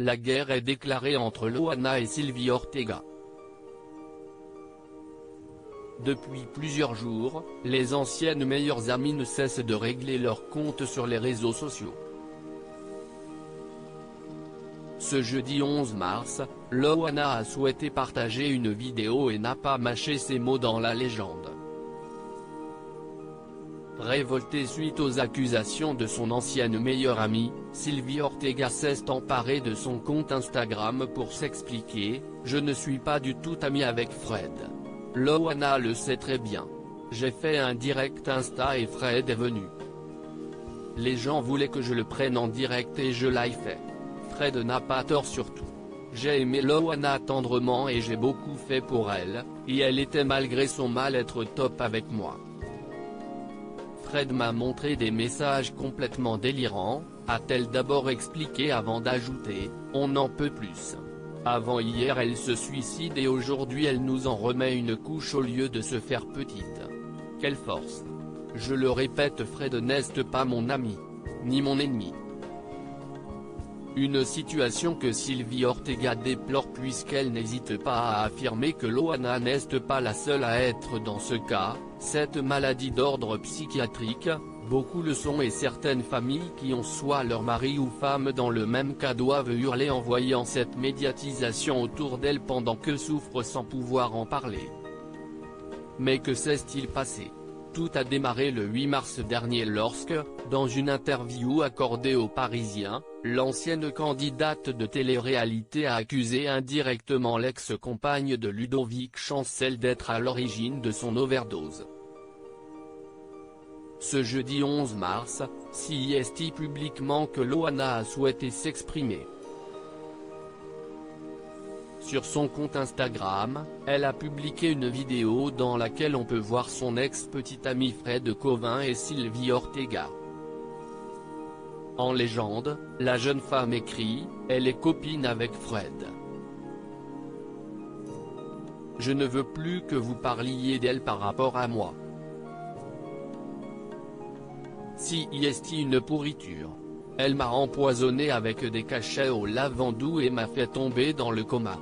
la guerre est déclarée entre Loana et Sylvie Ortega. Depuis plusieurs jours, les anciennes meilleures amies ne cessent de régler leurs comptes sur les réseaux sociaux. Ce jeudi 11 mars, Loana a souhaité partager une vidéo et n'a pas mâché ses mots dans la légende. Révoltée suite aux accusations de son ancienne meilleure amie, Sylvie Ortega s'est emparée de son compte Instagram pour s'expliquer « Je ne suis pas du tout amie avec Fred. Loana le sait très bien. J'ai fait un direct Insta et Fred est venu. Les gens voulaient que je le prenne en direct et je l'ai fait. Fred n'a pas tort surtout. J'ai aimé Loana tendrement et j'ai beaucoup fait pour elle, et elle était malgré son mal-être top avec moi. Fred m'a montré des messages complètement délirants, a-t-elle d'abord expliqué avant d'ajouter « On n'en peut plus ». Avant hier elle se suicide et aujourd'hui elle nous en remet une couche au lieu de se faire petite. Quelle force! Je le répète, Fred n'est pas mon ami. Ni mon ennemi. Une situation que Sylvie Ortega déplore puisqu'elle n'hésite pas à affirmer que Loana n'est pas la seule à être dans ce cas. Cette maladie d'ordre psychiatrique, beaucoup le sont et certaines familles qui ont soit leur mari ou femme dans le même cas doivent hurler en voyant cette médiatisation autour d'elle pendant que souffrent sans pouvoir en parler. Mais que s'est-il passé? Tout a démarré le 8 mars dernier lorsque, dans une interview accordée aux Parisiens, l'ancienne candidate de télé-réalité a accusé indirectement l'ex-compagne de Ludovic Chancel d'être à l'origine de son overdose. Ce jeudi 11 mars, CIST publiquement que Loana a souhaité s'exprimer. Sur son compte Instagram, elle a publié une vidéo dans laquelle on peut voir son ex-petit ami Fred Covin et Sylvie Ortega. En légende, la jeune femme écrit « Elle est copine avec Fred. Je ne veux plus que vous parliez d'elle par rapport à moi. CIST une pourriture. Elle m'a empoisonné avec des cachets au lavandou et m'a fait tomber dans le coma. »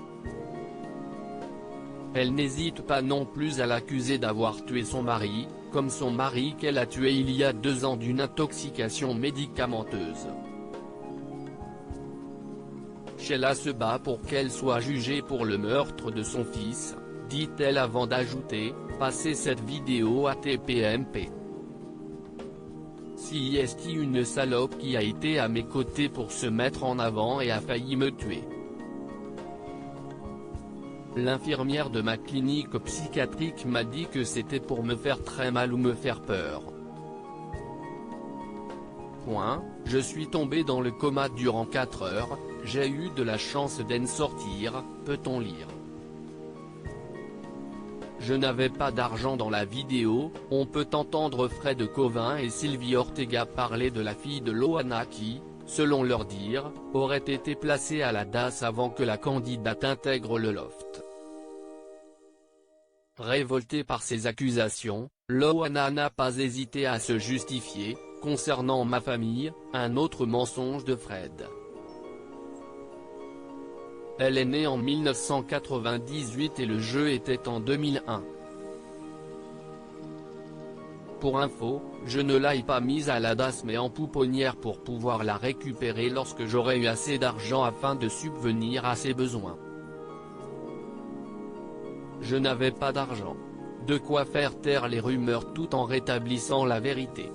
Elle n'hésite pas non plus à l'accuser d'avoir tué son mari, comme son mari qu'elle a tué il y a 2 ans d'une intoxication médicamenteuse. Sheila se bat pour qu'elle soit jugée pour le meurtre de son fils, dit-elle avant d'ajouter « Passez cette vidéo à TPMP. CIST une salope qui a été à mes côtés pour se mettre en avant et a failli me tuer. L'infirmière de ma clinique psychiatrique m'a dit que c'était pour me faire très mal ou me faire peur. Je suis tombé dans le coma durant 4 heures, j'ai eu de la chance d'en sortir, peut-on lire. Je n'avais pas d'argent dans la vidéo, on peut entendre Fred Covin et Sylvie Ortega parler de la fille de Loana qui, selon leur dire, aurait été placée à la DAS avant que la candidate intègre le loft. Révoltée par ces accusations, Loana n'a pas hésité à se justifier, concernant ma famille, un autre mensonge de Fred. Elle est née en 1998 et le jeu était en 2001. Pour info, je ne l'ai pas mise à la DAS mais en pouponnière pour pouvoir la récupérer lorsque j'aurai eu assez d'argent afin de subvenir à ses besoins. Je n'avais pas d'argent. De quoi faire taire les rumeurs tout en rétablissant la vérité.